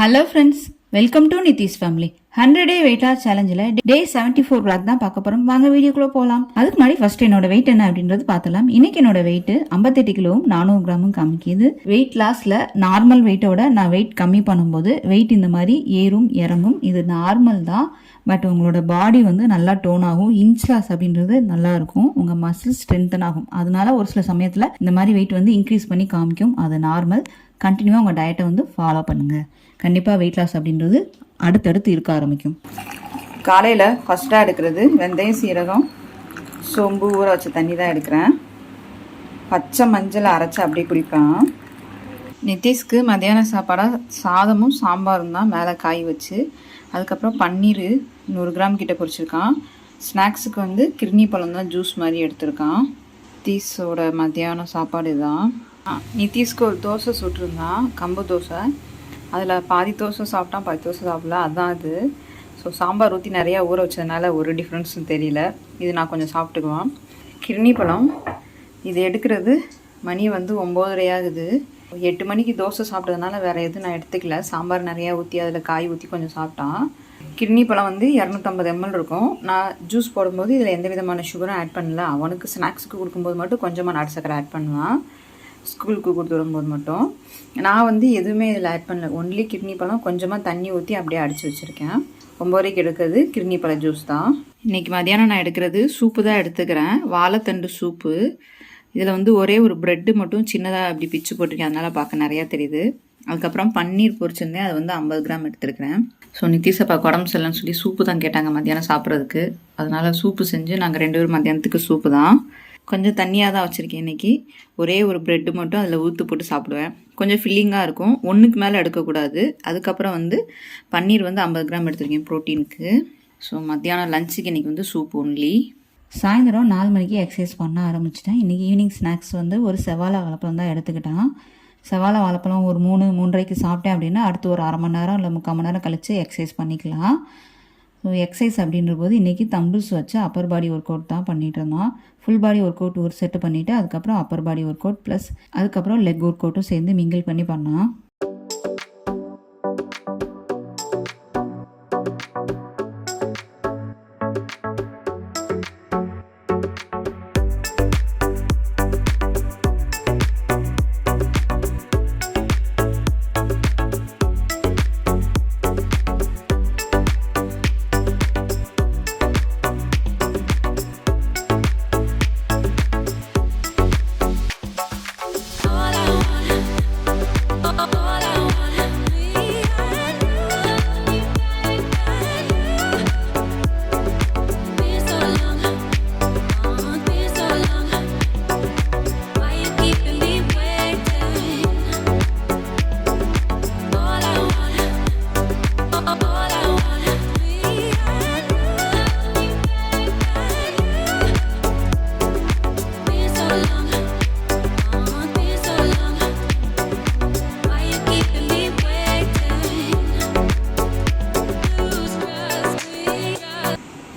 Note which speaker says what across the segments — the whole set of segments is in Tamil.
Speaker 1: Hello friends, welcome to Nitish family. 100 day weight loss சேலஞ்சில் டே 74 vlog தான் பார்க்க போகிறோம். வாங்க வீடியோக்குள்ளே போகலாம். அதுக்கு முன்னாடி ஃபர்ஸ்ட் என்னோட வெயிட் என்ன அப்படின்றது பார்த்தலாம். இன்னைக்கு என்னோட வெயிட் 58 கிலோவும் 400 கிராமும் காமிக்குது. வெயிட் லாஸில் நார்மல் வெயிட்டோட நான் வெயிட் கம்மி பண்ணும்போது வெயிட் இந்த மாதிரி ஏறும் இறங்கும். இது நார்மல் தான். பட் உங்களோட பாடி வந்து நல்லா டோன் ஆகும். இன்ச் லாஸ் அப்படின்றது நல்லா இருக்கும். உங்கள் மசில் ஸ்ட்ரென்தன் ஆகும். அதனால ஒரு சில சமயத்தில் இந்த மாதிரி வெயிட் வந்து இன்க்ரீஸ் பண்ணி காமிக்கும். அது நார்மல். கண்டினியூவாக உங்கள் டயட்டை வந்து ஃபாலோ பண்ணுங்கள். கண்டிப்பாக வெயிட் லாஸ் அப்படின்றது அடுத்தடுத்து இருக்க ஆரம்பிக்கும். காலையில் ஃபஸ்ட்டாக எடுக்கிறது வெந்தயம், சீரகம், சோம்பு ஊற வச்ச தண்ணி தான் எடுக்கிறேன். பச்சை மஞ்சள் அரைச்சி அப்படியே குடிப்பேன். நிதிஷ்க்கு மத்தியான சாப்பாடாக சாதமும் சாம்பாரும் தான் மேலே காய் வச்சு, அதுக்கப்புறம் பன்னீர் 100 கிராம் கிட்ட பொரிச்சிருக்கான். ஸ்நாக்ஸுக்கு வந்து கிர்னி பழம் தான் ஜூஸ் மாதிரி எடுத்திருக்கான். நிதிஷோட மத்தியான சாப்பாடு தான். நிதிஷ்க்கு ஒரு தோசை சுட்டுருந்தான், கம்பு தோசை. அதில் பாதி தோசை சாப்பிட்டான், பாதி தோசை சாப்பிடல. அதுதான் அது. ஸோ சாம்பார் ஊற்றி நிறையா ஊற வச்சதுனால ஒரு டிஃப்ரென்ஸும் தெரியல. இது நான் கொஞ்சம் சாப்பிட்டுக்குவேன். கிர்னி பழம் இது எடுக்கிறது மணி வந்து 9:30 ஆகுது. 8 மணிக்கு தோசை சாப்பிட்டதுனால வேறு எதுவும் நான் எடுத்துக்கல. சாம்பார் நிறையா ஊற்றி அதில் காய் ஊற்றி கொஞ்சம் சாப்பிட்டான். கிர்னி பழம் வந்து 250 ml இருக்கும். நான் ஜூஸ் போடும்போது இதில் எந்த விதமான சுகரும் ஆட் பண்ணல. அவனுக்கு ஸ்நாக்ஸுக்கு கொடுக்கும்போது மட்டும் கொஞ்சமாக நாட்டு சக்கரை ஆட் பண்ணுவேன். ஸ்கூலுக்கு கொடுத்து விடும்போது மட்டும். நான் வந்து எதுவுமே இதில் ஆட் பண்ணல. ஒன்லி கிர்னி பழம் கொஞ்சமாக தண்ணி ஊற்றி அப்படியே அடித்து வச்சுருக்கேன். 9:30 எடுக்கிறது கிர்னி பழ ஜூஸ் தான். இன்றைக்கி மத்தியானம் நான் எடுக்கிறது சூப்பு தான் எடுத்துக்கிறேன். வாழைத்தண்டு சூப்பு. இதில் வந்து ஒரே ஒரு ப்ரெட்டு மட்டும் சின்னதாக அப்படி பிச்சு போட்டிருக்கேன். அதனால் பார்க்க நிறையா தெரியுது. அதுக்கப்புறம் பன்னீர் பொரிச்சிருந்தேன். அது வந்து 50 கிராம் எடுத்துருக்கிறேன். ஸோ நிதிஷப்பா உடம்பு சரியில்லைன்னு சொல்லி சூப்பு தான் கேட்டாங்க மத்தியானம் சாப்பிட்றதுக்கு. அதனால் சூப்பு செஞ்சு நாங்கள் 2 பேரும் மத்தியானத்துக்கு சூப்பு தான். கொஞ்சம் தண்ணியாக தான் வச்சுருக்கேன் இன்றைக்கி. ஒரே ஒரு ப்ரெட்டு மட்டும் அதில் ஊற்று போட்டு சாப்பிடுவேன். கொஞ்சம் ஃபில்லிங்காக இருக்கும். 1க்கு மேலே எடுக்கக்கூடாது. அதுக்கப்புறம் வந்து பன்னீர் வந்து 50 கிராம் எடுத்துருக்கேன் ப்ரோட்டீனுக்கு. ஸோ மத்தியானம் லஞ்சுக்கு இன்றைக்கி வந்து சூப் ஒன்லி. சாயந்தரம் 4 மணிக்கு எக்ஸசைஸ் பண்ண ஆரம்பிச்சிட்டேன். இன்றைக்கி ஈவினிங் ஸ்நாக்ஸ் வந்து ஒரு செவ்வாழை வாழைப்பழம் தான் எடுத்துக்கிட்டேன். செவ்வாழை வாழைப்பழம் ஒரு 3-3:30க்கு சாப்பிட்டேன் அப்படின்னா அடுத்து ஒரு அரை மணி நேரம் இல்லை 3/4 மணி நேரம் கழித்து எக்ஸசைஸ் பண்ணிக்கலாம். ஸோ எக்ஸசைஸ் அப்படின்ற போது இன்றைக்கி தம்பிள்ஸ் வச்சு அப்பர் பாடி ஒர்க் அவுட் தான் பண்ணிகிட்டு இருந்தோம். ஃபுல் பாடி ஒர்க் அவுட் ஒரு செட்டு பண்ணிவிட்டு அதுக்கப்புறம் upper body work out plus அதுக்கப்புறம் லெக் ஒர்க் அவுட்டும் சேர்ந்து மிங்கிள் பண்ணி பண்ணோம்.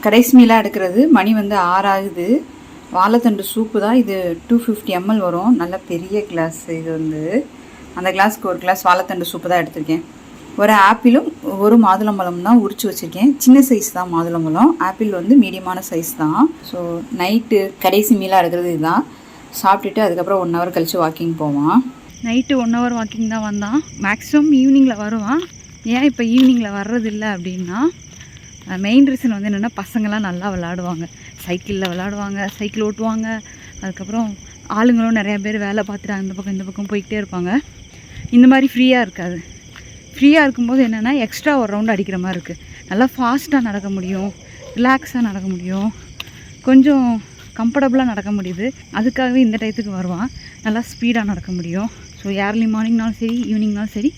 Speaker 1: கடைசி மீலாக எடுக்கிறது மணி வந்து 6 ஆகுது. வாழைத்தண்டு சூப்பு தான். இது 250 ml வரும். நல்ல பெரிய கிளாஸ். இது வந்து அந்த கிளாஸ்க்கு ஒரு கிளாஸ் வாழைத்தண்டு சூப்பு தான் எடுத்திருக்கேன். ஒரு ஆப்பிளும் ஒரு மாதுளம்பழம் தான் உரிச்சு வச்சுருக்கேன். சின்ன சைஸ் தான் மாதுளம்பழம். ஆப்பிள் வந்து மீடியமான சைஸ் தான். ஸோ நைட்டு கடைசி மீலாக எடுக்கிறது இதுதான். சாப்பிட்டுட்டு அதுக்கப்புறம் 1 hour கழித்து வாக்கிங் போவான். நைட்டு 1 hour வாக்கிங் தான் வந்தான். மேக்ஸிமம் ஈவினிங்கில் வருவான். ஏன் இப்போ ஈவினிங்கில் வர்றதில்லை அப்படின்னா மெயின் ரீசன் வந்து என்னென்னா பசங்களாம் நல்லா விளாடுவாங்க. சைக்கிளில் விளாடுவாங்க, சைக்கிள் ஓட்டுவாங்க. அதுக்கப்புறம் ஆளுங்களும் நிறையா பேர் வேலை பார்த்துட்டு அந்த பக்கம் இந்த பக்கம் போய்கிட்டே இருப்பாங்க. இந்த மாதிரி ஃப்ரீயாக இருக்காது. ஃப்ரீயாக இருக்கும்போது என்னென்னா எக்ஸ்ட்ரா ஒரு ரவுண்டு அடிக்கிற மாதிரி இருக்குது. நல்லா ஃபாஸ்ட்டாக நடக்க முடியும், ரிலாக்ஸாக நடக்க முடியும், கொஞ்சம் கம்ஃபர்டபுளாக நடக்க முடியுது. அதுக்காகவே இந்த டயத்துக்கு வருவான். நல்லா ஸ்பீடாக நடக்க முடியும். ஸோ ஏர்லி மார்னிங்னாலும் சரி ஈவினிங்னாலும் சரி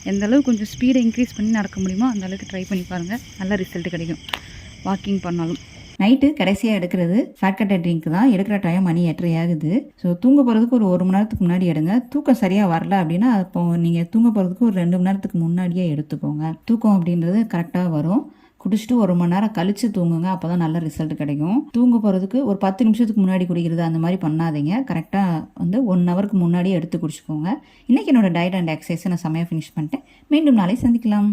Speaker 1: எந்த அளவுக்கு கொஞ்சம் ஸ்பீடை இன்க்ரீஸ் பண்ணி நடக்க முடியுமோ அந்த அளவுக்கு ட்ரை பண்ணி பாருங்கள். நல்ல ரிசல்ட் கிடைக்கும் வாக்கிங் பண்ணாலும். நைட்டு கடைசியாக எடுக்கிறது ஃபேட் கட்டர் ட்ரிங்க் தான். எடுக்கிற டைம் மணி 8:30 ஆகுது. ஸோ தூங்க போகிறதுக்கு ஒரு 1 மணி நேரத்துக்கு முன்னாடி எடுங்க. தூக்கம் சரியாக வரல அப்படின்னா அப்போ நீங்கள் தூங்க போகிறதுக்கு ஒரு 2 மணி நேரத்துக்கு முன்னாடியே எடுத்துக்கோங்க. தூக்கம் அப்படின்றது கரெக்டாக வரும். குடிச்சிட்டு 1 மணி நேரம் கழிச்சு தூங்குங்க. அப்பதான் நல்ல ரிசல்ட் கிடைக்கும். தூங்க போறதுக்கு ஒரு 10 நிமிஷத்துக்கு முன்னாடி குடிக்கிறது அந்த மாதிரி பண்ணாதீங்க. கரெக்டா 1 ஹவருக்கு முன்னாடியே எடுத்து குடிச்சுக்கோங்க. இன்னைக்கு என்னோட டயட் அண்ட் எக்ஸசைஸ் நான் செமையா ஃபினிஷ் பண்ணிட்டேன். மீண்டும் நாளை சந்திக்கலாம்.